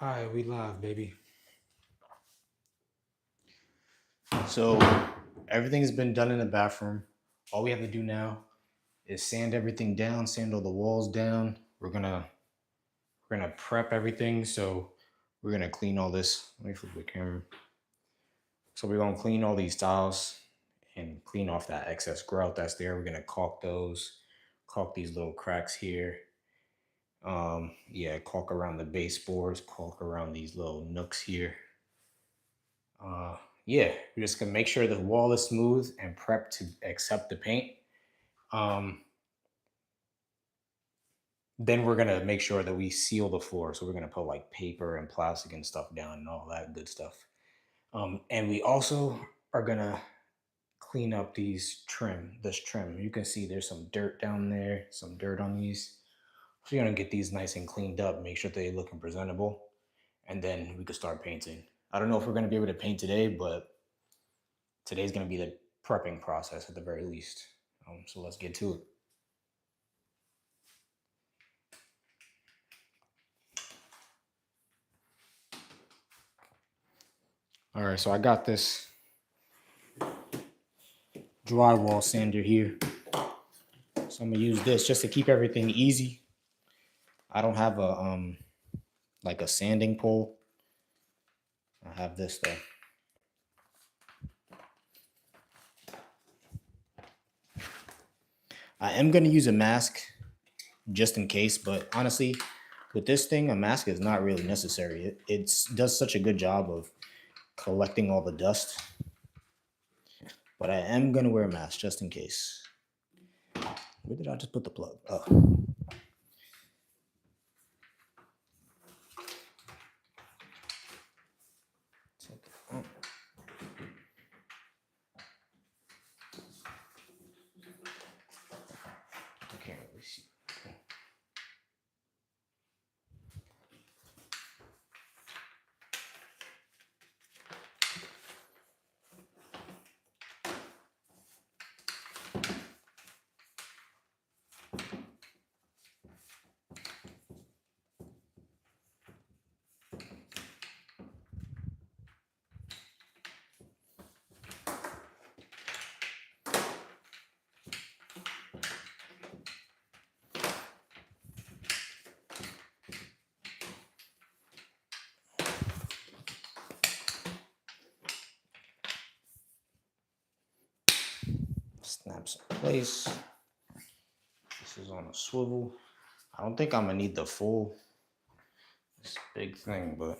All right, we live, baby. So everything's been done in the bathroom. All we have to do now is sand everything down, sand all the walls down. We're gonna prep everything. So we're gonna clean all this. Let me flip the camera. So we're gonna clean all these tiles and clean off that excess grout that's there. We're gonna caulk those, caulk these little cracks here. Yeah, caulk around the baseboards, caulk around these little nooks here. Yeah, we're just gonna make sure the wall is smooth and prep to accept the paint. Um, then we're gonna make sure that we seal the floor. So we're gonna put like paper and plastic and stuff down and all that good stuff. And we also are gonna clean up this trim. You can see there's some dirt down there, some dirt on these. So you're gonna get these nice and cleaned up, make sure they're looking presentable, and then we can start painting. I don't know if we're gonna be able to paint today, but today's gonna be the prepping process at the very least. So let's get to it. All right, so I got this drywall sander here. So I'm gonna use this just to keep everything easy. I don't have a like a sanding pole. I have this though. I am gonna use a mask just in case, but honestly, with this thing, a mask is not really necessary. It does such a good job of collecting all the dust. But I am gonna wear a mask just in case. Where did I just put the plug? Oh. I can't really see. Snaps in place. This is on a swivel. I don't think I'm gonna need the full this big thing, but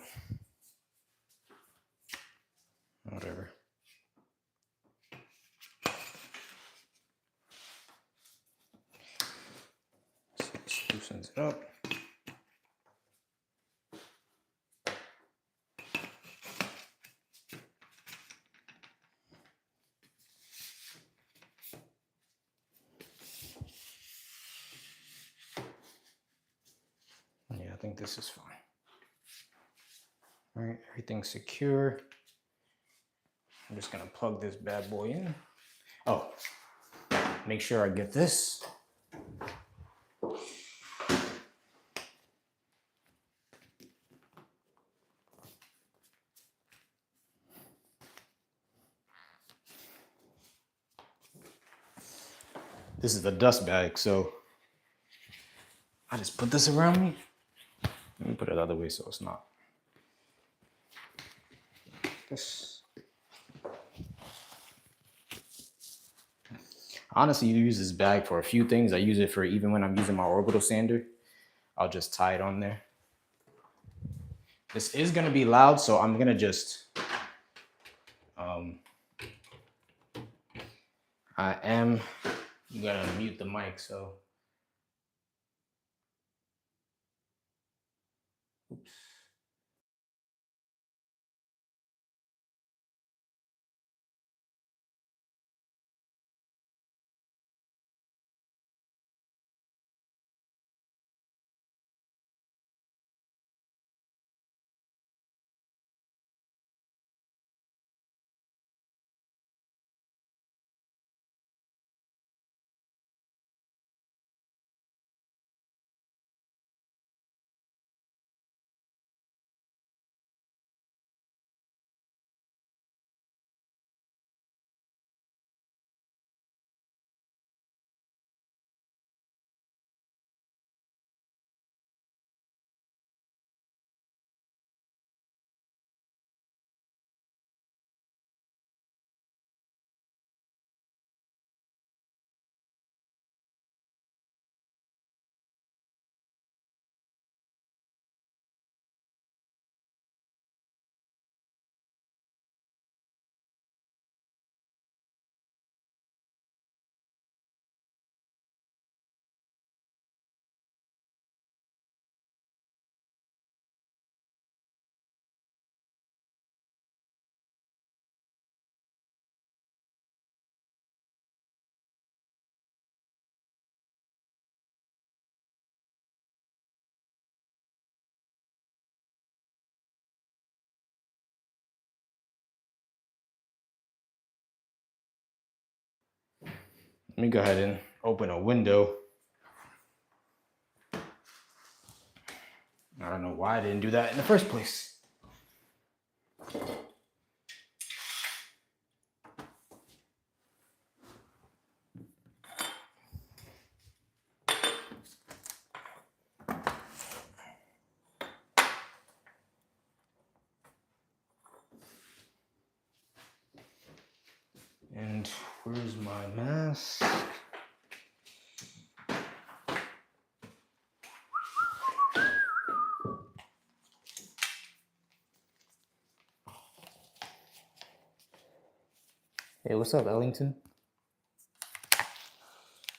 whatever. So it loosens it up. Yeah, I think this is fine. All right, everything's secure. I'm just gonna plug this bad boy in. Oh, make sure I get this. This is the dust bag, so I just put this around me. Let me put it the other way so it's not. This. Honestly, you use this bag for a few things. I use it for even when I'm using my orbital sander. I'll just tie it on there. This is gonna be loud, so I'm gonna just, I am gonna mute the mic, so. Oops. Let me go ahead and open a window. I don't know why I didn't do that in the first place. And where's my mask? Hey, what's up, Ellington?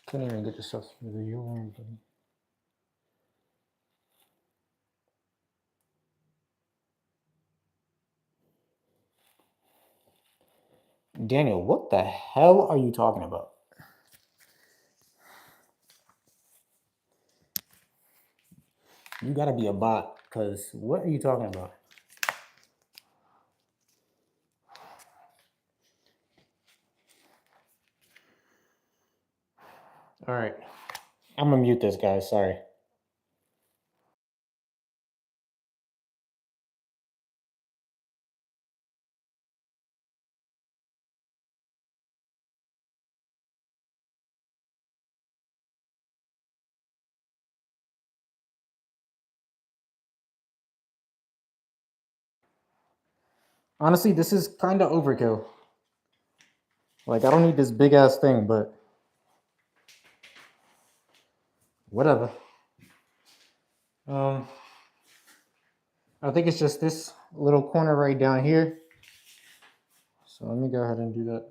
Couldn't even get the stuff through the urine, buddy. Daniel, what the hell are you talking about? You gotta be a bot, because what are you talking about? All right, I'm gonna mute this guy, sorry. Honestly, this is kind of overkill. Like, I don't need this big ass thing, but whatever. I think it's just this little corner right down here. So let me go ahead and do that.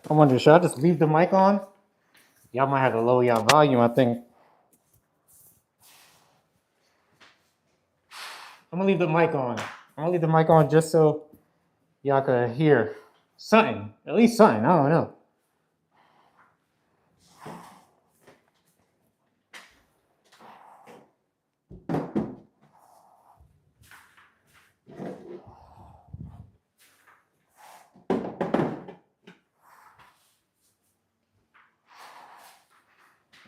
I wonder, should I just leave the mic on? Y'all might have to lower y'all volume, I think. I'm gonna leave the mic on. I'm gonna leave the mic on just so y'all could hear something. At least something, I don't know.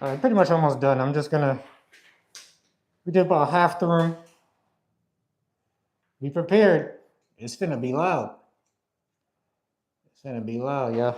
All right, pretty much almost done. I'm just gonna, we did about half the room. Be prepared. It's finna be loud. It's finna be loud, yeah.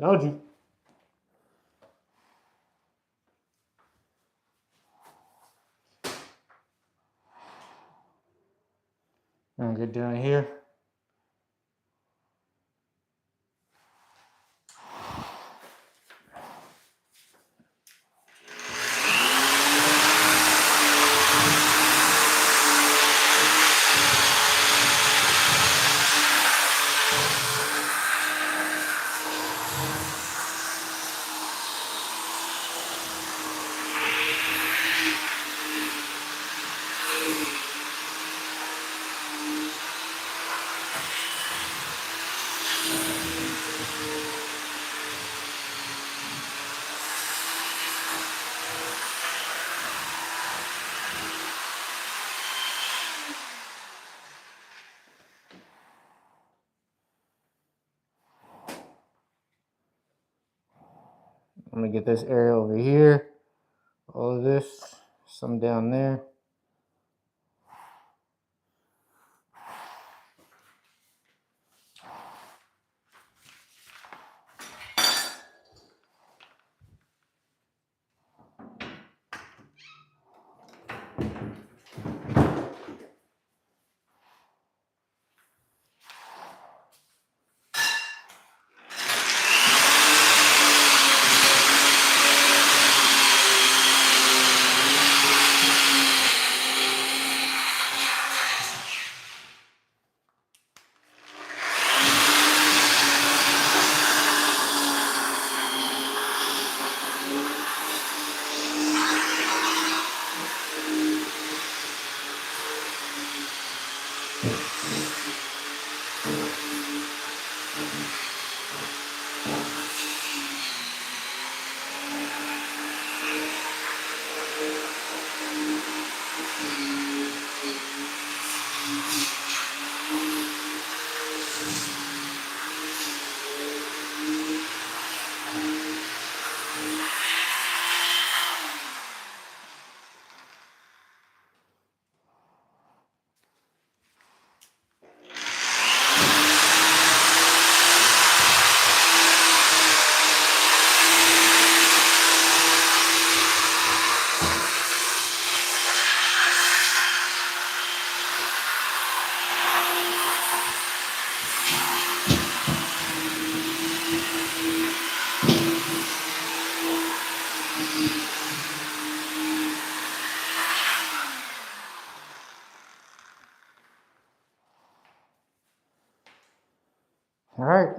Told you. I'm gonna get down here. I'm gonna get this area over here. All of this, some down there. All right.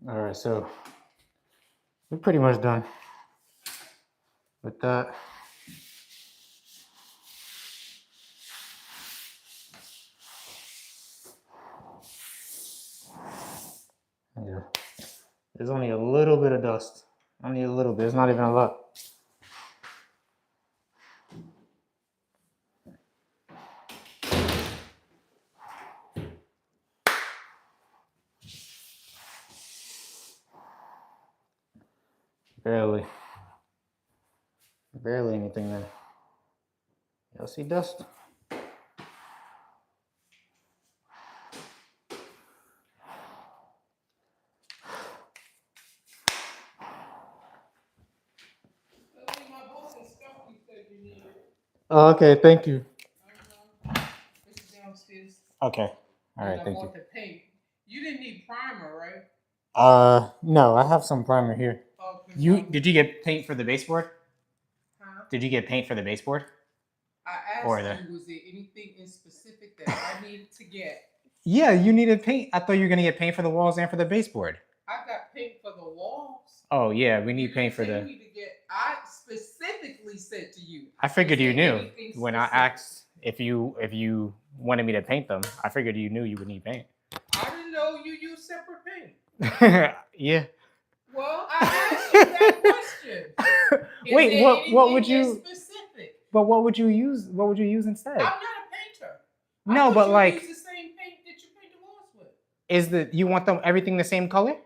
All right, so we're pretty much done with that. Yeah, there's only a little bit of dust. Only a little bit. It's not even a lot. Barely. Barely anything there. Y'all see dust? Oh, okay, thank you. It's downstairs. Okay. All right, I thank you. bought the paint. You didn't need primer, right? No, I have some primer here. Oh, Did you get paint for the baseboard? Huh? Did you get paint for the baseboard? I asked Or you, was there anything in specific that I needed to get? Yeah, you needed paint. I thought you were gonna get paint for the walls and for the baseboard. I got paint for the walls. Oh yeah, we need paint for You the. need to get. I specifically said to you. I figured you knew anything when I specific? asked if you wanted me to paint them. I figured you knew you would need paint. I didn't know you use separate paint. Yeah. Well, I asked you that question. Wait, what would you? Specific? But what would you use? What would you use instead? I'm not a painter. No, but like, use the same paint that you paint the walls with. Is you want them everything the same color?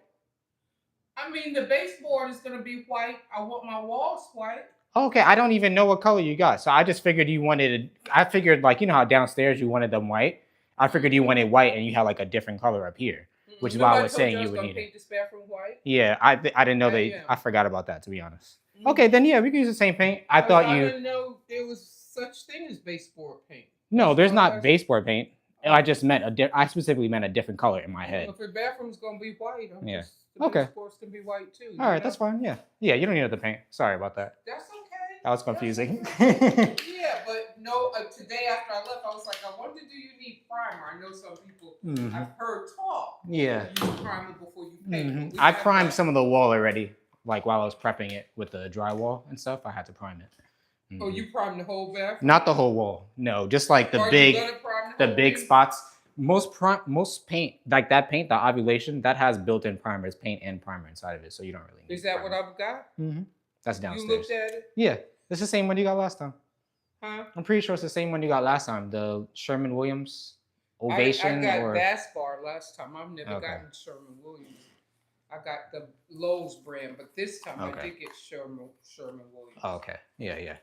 I mean, the baseboard is gonna be white. I want my walls white. Okay, I don't even know what color you got, so I just figured you wanted. I figured like you know how downstairs you wanted them white. I figured you wanted white and you had like a different color up here, which is why I was saying you would need it. Paint this bathroom white. Yeah, I didn't know that. I forgot about that, to be honest. Okay, then yeah, we can use the same paint. I thought you. I didn't know there was such thing as baseboard paint. No, there's not baseboard paint. I just meant I specifically meant a different color in my head. If your bathroom's gonna be white, yeah. The baseboards can be white too. All right, that's fine. Yeah, yeah, you don't need the paint. Sorry about that. That's okay. That was confusing. Yeah, but no. Today after I left, I was like, I wonder, do you need primer? I know some people. I've heard talk. Yeah. Use primer before you paint. I primed some of the wall already. Like while I was prepping it with the drywall and stuff, I had to prime it. Oh, you primed the whole bathroom? Not the whole wall. No, just like the big spots. Most paint, like that paint, the ovulation, that has built-in primers, paint and primer inside of it, so you don't really need. Is that primer. What I've got? That's downstairs. You looked at it? Yeah, it's the same one you got last time. Huh? I'm pretty sure it's the same one you got last time. The Sherman-Williams Ovation. I got Bassbar last time. I've never gotten Sherman-Williams. I got the Lowe's brand, but this time I did get Sherman-Williams. Oh, okay. Yeah.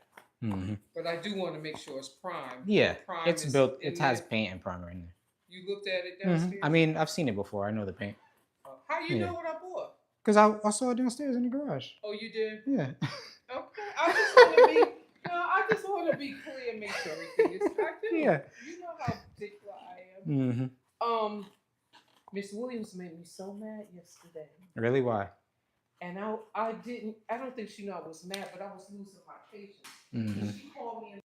But I do want to make sure it's primed. Yeah, it's built. It has paint and primer in there. You looked at it downstairs? I mean, I've seen it before. I know the paint. How you know what I bought? Because I saw it downstairs in the garage. Oh, you did? Yeah. Okay. I just want to be clear and make sure everything is. I do. Yeah. You know how particular I am. Miss Williams made me so mad yesterday. Really? Why? And I don't think she knew I was mad, but I was losing my patience. She called me and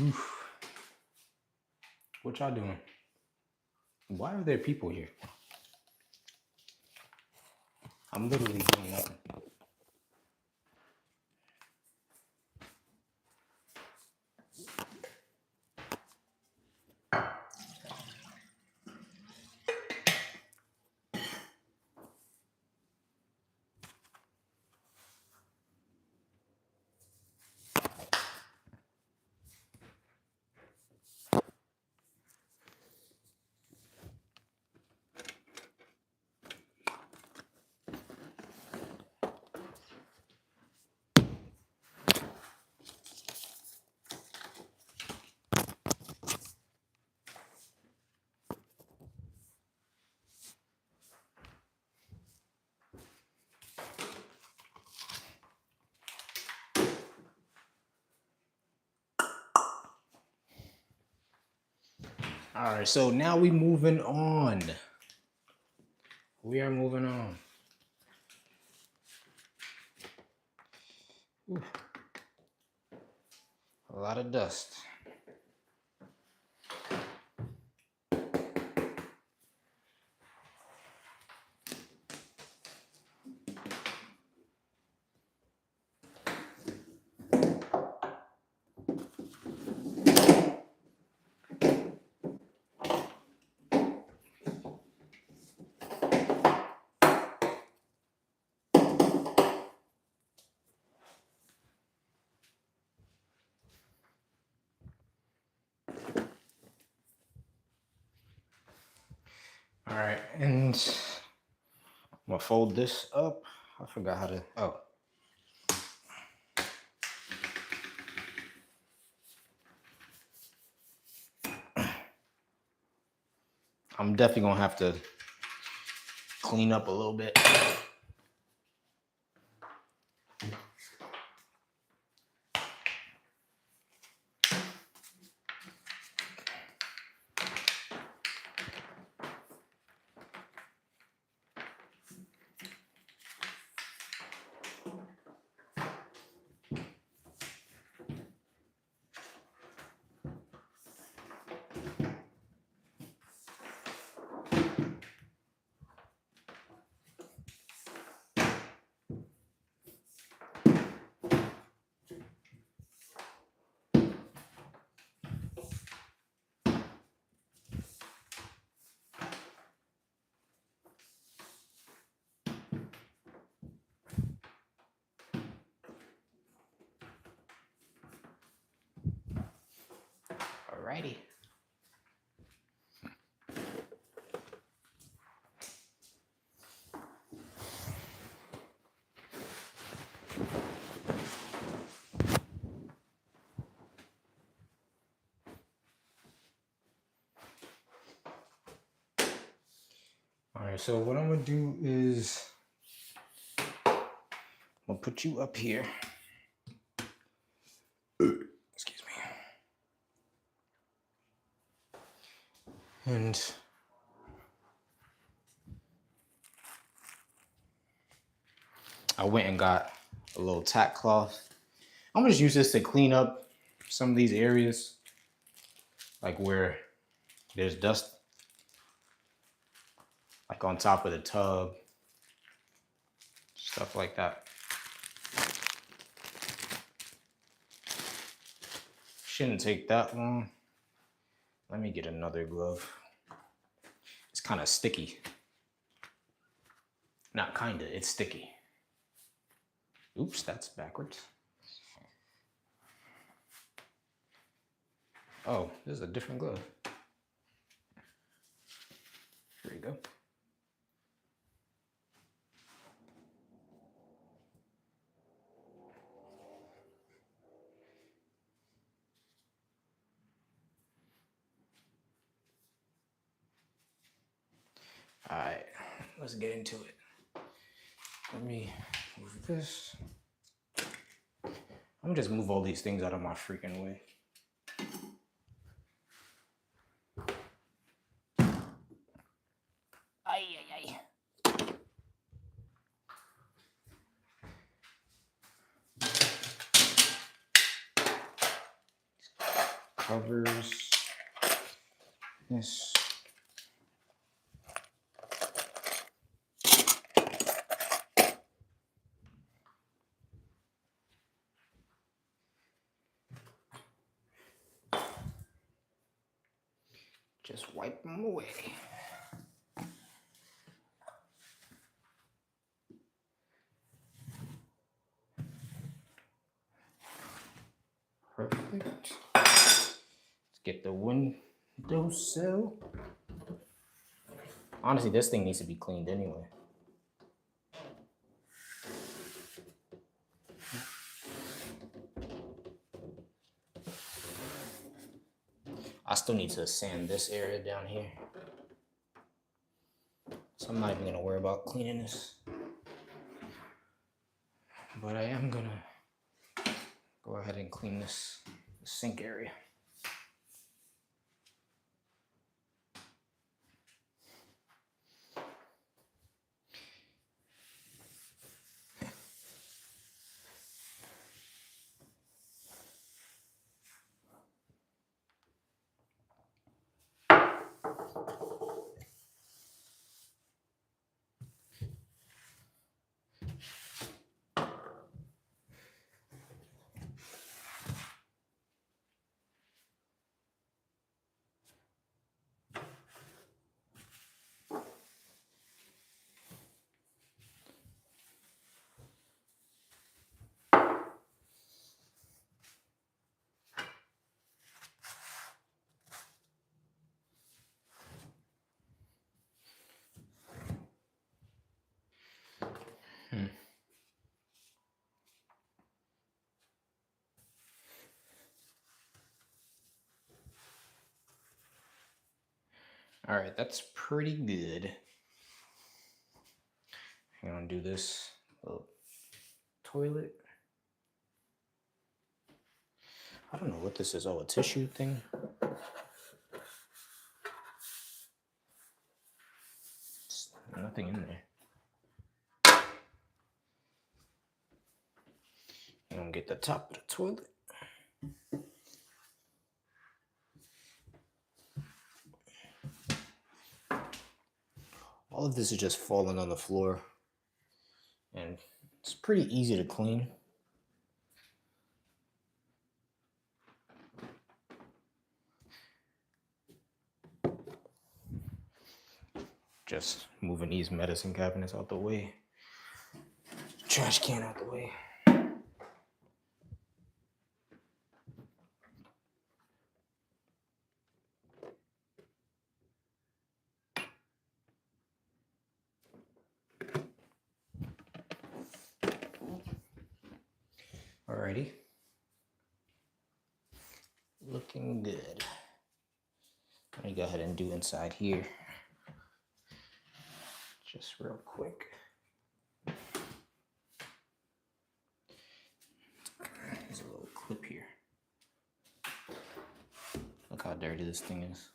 Oof. What y'all doing? Why are there people here? I'm literally doing nothing. All right, so now we moving on. We are moving on. Ooh. A lot of dust. All right, and I'm gonna fold this up. I forgot how to, oh. I'm definitely gonna have to clean up a little bit. Alrighty. All right, so what I'm gonna do is I'm gonna put you up here. Excuse me. And I went and got a little tack cloth. I'm gonna just use this to clean up some of these areas, like where there's dust, like on top of the tub, stuff like that. Shouldn't take that long. Let me get another glove. It's kind of sticky. Not kinda, it's sticky. Oops, that's backwards. Oh, this is a different glove. Here you go. All right, let's get into it. Let me move this. I'm gonna just move all these things out of my freaking way. Ay, ay, ay. covers this. Just wipe them away. Perfect. Let's get the windowsill. Honestly, this thing needs to be cleaned anyway. I still need to sand this area down here. So I'm not even gonna worry about cleaning this. But I am gonna go ahead and clean this sink area. All right, that's pretty good. I'm gonna do this little toilet. I don't know what this is. Oh, a tissue thing. There's nothing in there. I'm gonna get the top of the toilet. All of this is just falling on the floor, and it's pretty easy to clean. Just moving these medicine cabinets out the way. Trash can out the way. Alrighty. Looking good. Let me go ahead and do inside here. Just real quick. There's a little clip here. Look how dirty this thing is.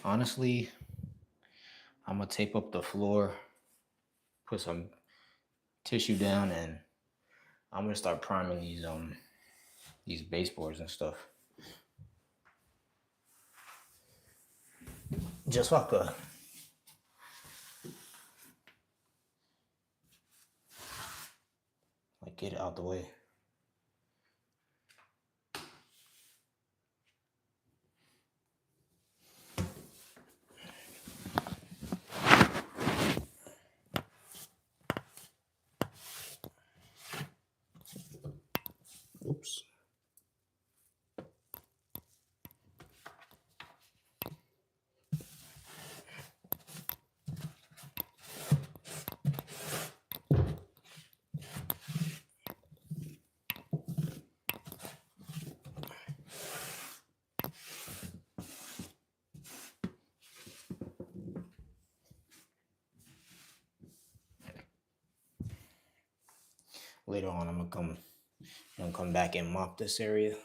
Honestly, I'm gonna tape up the floor, put some tissue down, and I'm gonna start priming these baseboards and stuff. Just like get it out the way. Oops. Later on, I'm gonna come And come back and mop this area.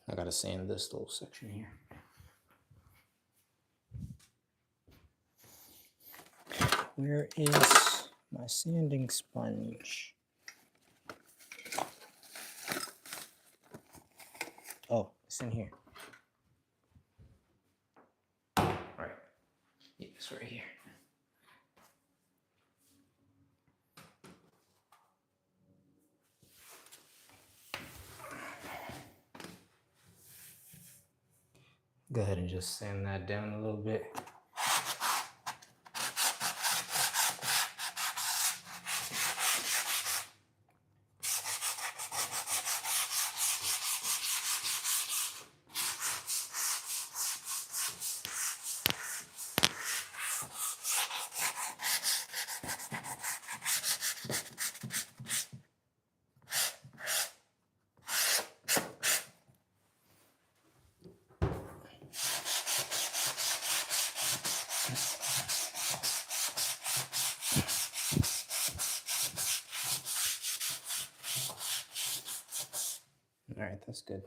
I gotta sand this little section here. Where is my sanding sponge? Oh, it's in here. Right. Yeah, it's right here. Go ahead and just sand that down a little bit. All right, that's good.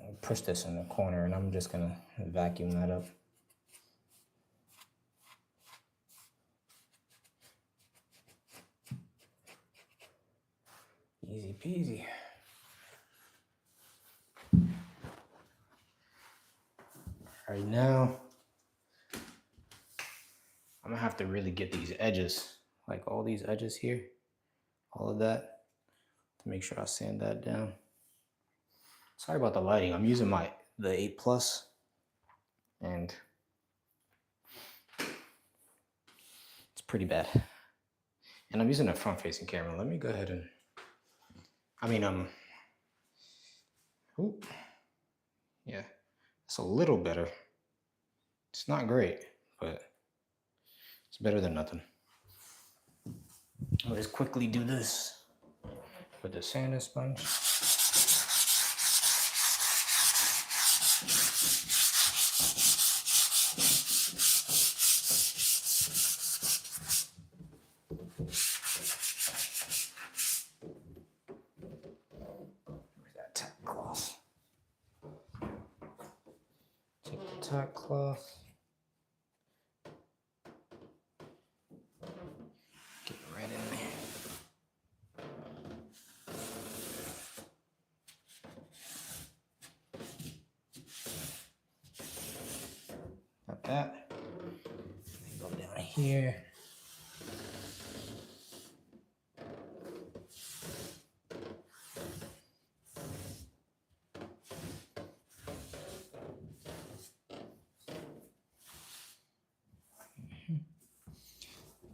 I'll push this in the corner and I'm just gonna vacuum that up. Easy peasy. All right, now I'm gonna have to really get these edges, like all these edges here, all of that, to make sure I sand that down. Sorry about the lighting. I'm using the 8 Plus, and it's pretty bad. And I'm using a front-facing camera. Let me go ahead and, ooh, yeah, it's a little better. It's not great, but it's better than nothing. I'll just quickly do this with the sanding sponge. Where's that tack cloth? Take the tack cloth. Get it right in there. Got that. Go down here.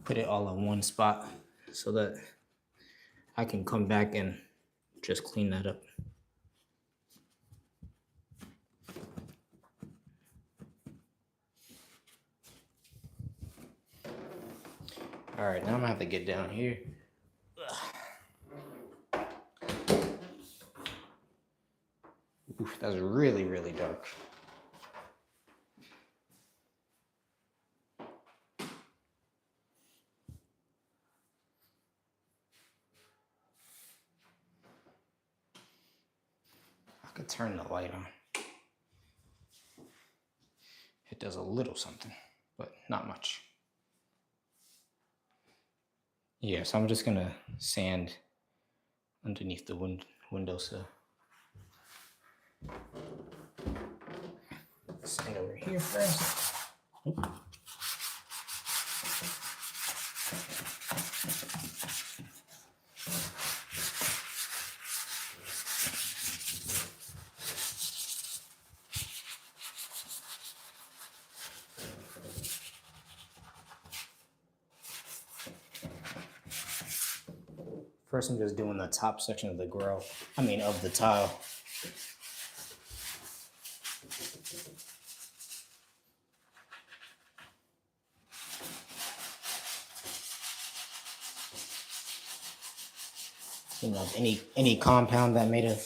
Put it all in one spot so that I can come back and just clean that up. All right, now I'm gonna have to get down here. Oof, that's really, really dark. I could turn the light on. It does a little something, but not much. Yeah, so I'm just gonna sand underneath the windowsill. Sand over here first. Oop. First, I'm just doing the top section of the grout. I mean, of the tile. You know, any compound that may have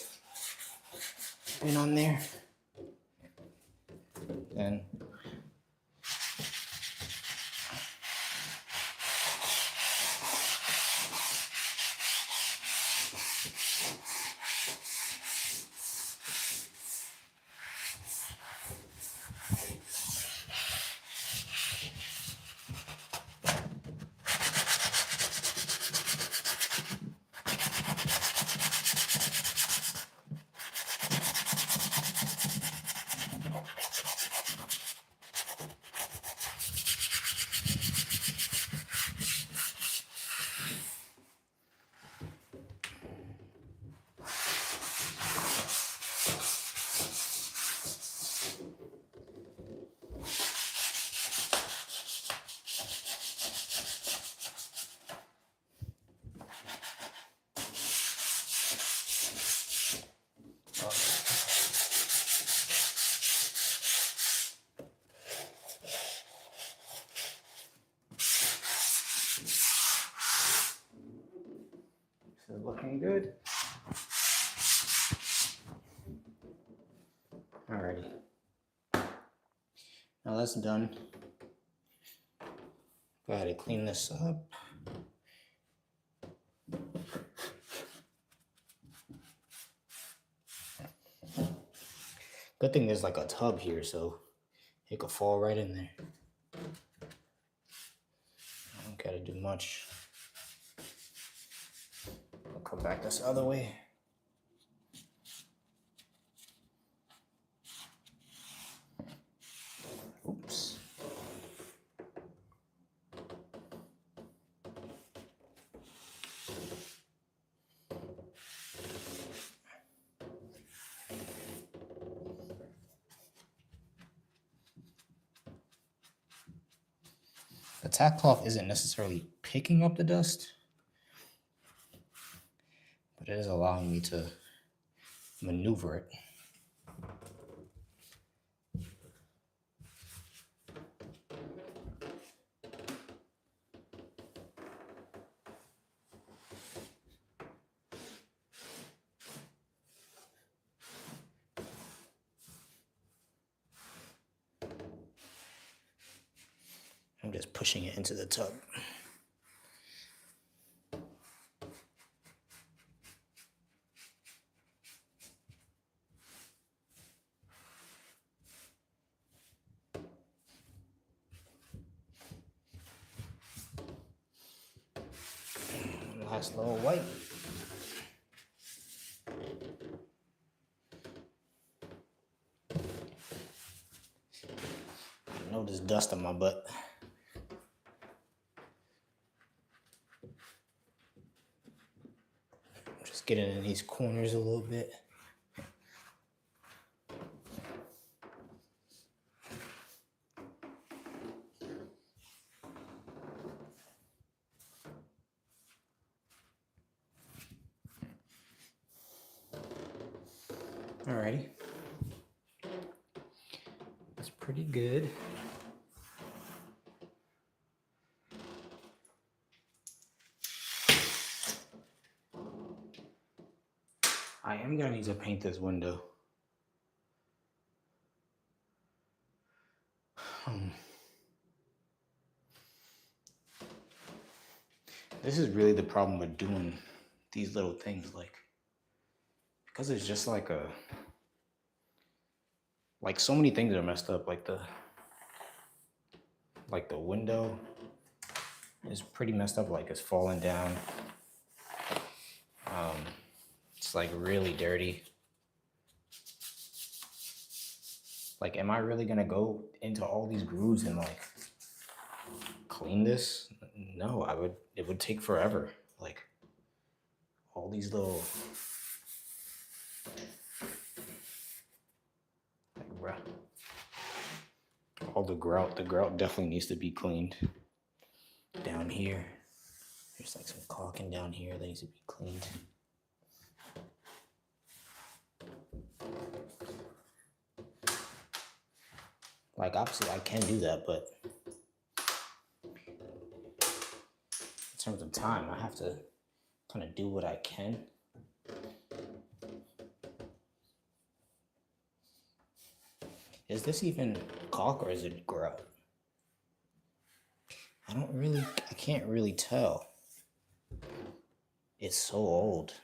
been on there, then this is looking good. Alrighty. Now that's done. Go ahead and clean this up. Good thing there's like a tub here, so it could fall right in there. I don't gotta do much. I'll come back this other way. Oops. The tack cloth isn't necessarily picking up the dust, but it is allowing me to maneuver it. I'm just pushing it into the tub. One last little wipe. I know there's dust on my butt. Getting in these corners a little bit. Alrighty. That's pretty good. I am gonna need to paint this window. This is really the problem with doing these little things, like, because it's just like so many things are messed up, like the window is pretty messed up, like it's falling down. It's like really dirty. Like, am I really gonna go into all these grooves and like clean this? No, it would take forever. Like, all these little, like, all the grout definitely needs to be cleaned. Down here, there's like some caulking something down here that needs to be cleaned. Like, obviously I can do that, but in terms of time, I have to kind of do what I can. Is this even caulk or is it grout? I can't really tell. It's so old.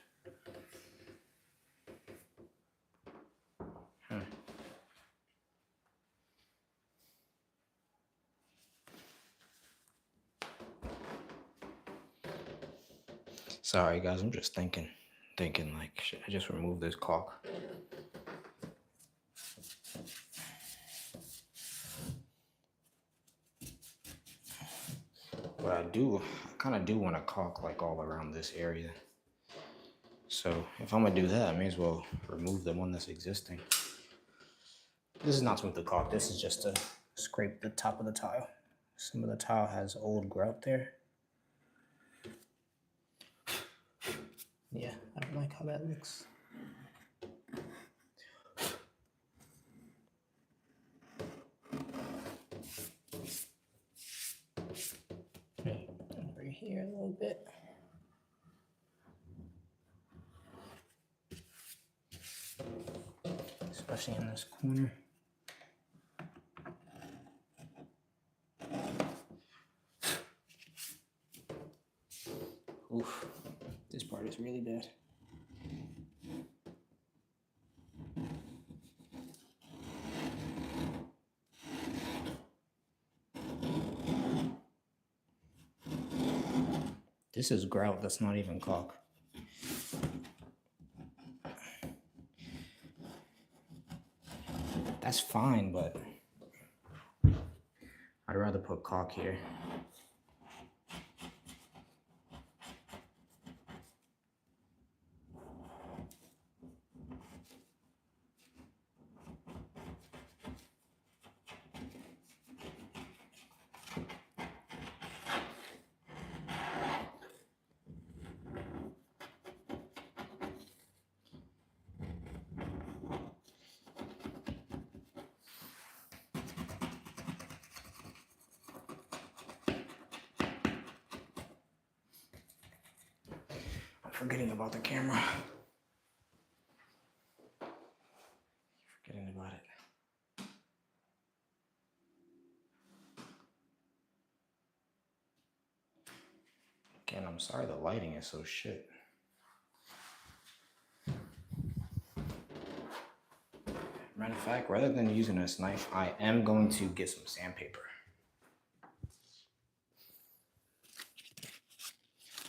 Sorry guys, I'm just thinking like, should I just remove this caulk? But I kind of do want to caulk like all around this area. So if I'm gonna do that, I may as well remove the one that's existing. This is not smooth to caulk, this is just to scrape the top of the tile. Some of the tile has old grout there. Yeah, I don't like how that looks. Over here a little bit. Especially in this corner. Oof, this part is really bad. This is grout, that's not even caulk. That's fine, but I'd rather put caulk here. Forgetting about the camera. Forgetting about it. Again, I'm sorry the lighting is so shit. Matter of fact, rather than using this knife, I am going to get some sandpaper.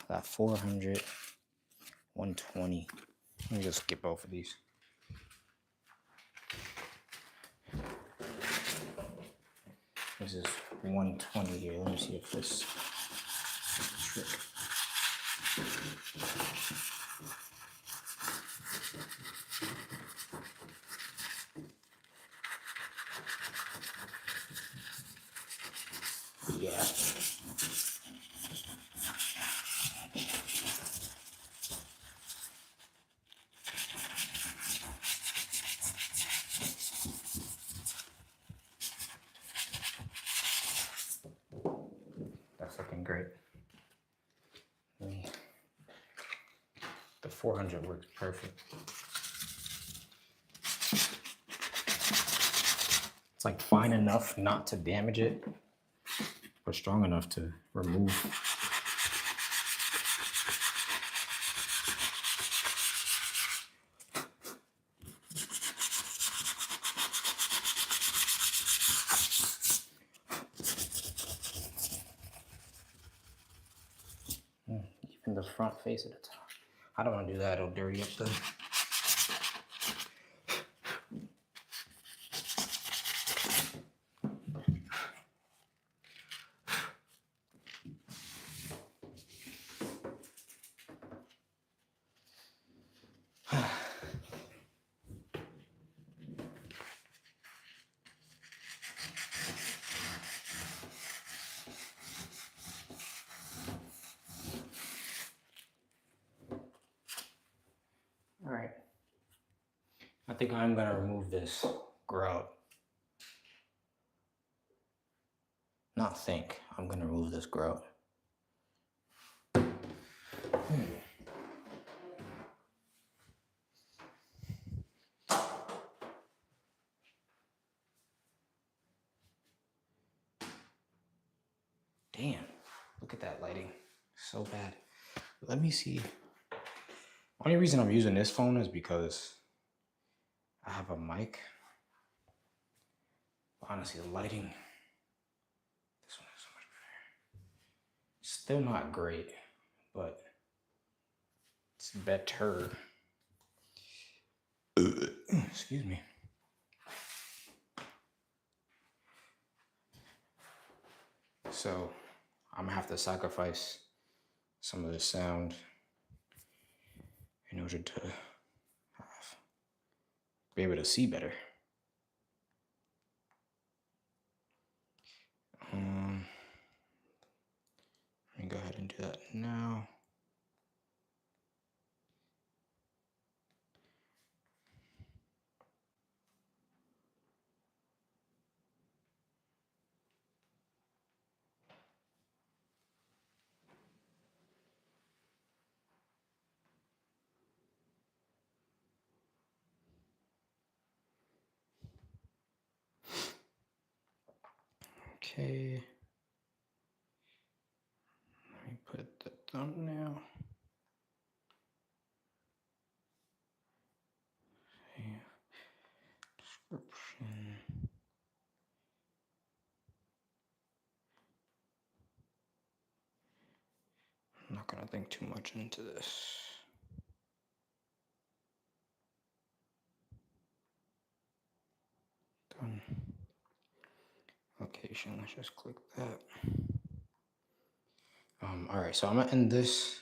I got 400. 120. Let me just skip both of these. This is 120 here. Let me see if this trick. Yeah. That's looking great. The 400 works perfect. It's like fine enough not to damage it, but strong enough to remove. Even the front face of the top. I don't want to do that, it'll dirty up the... think I'm gonna remove this grout. Not think, I'm gonna remove this grout. Damn, look at that lighting, so bad. Let me see. Only reason I'm using this phone is because I have a mic. Honestly, the lighting, this one is so much better. Still not great, but it's better. Excuse me. So I'm gonna have to sacrifice some of the sound in order to be able to see better. Let me go ahead and do that now. Okay. Let me put the thumbnail. Description. I'm not gonna think too much into this. Done. Location, let's just click that. All right, so I'm gonna end this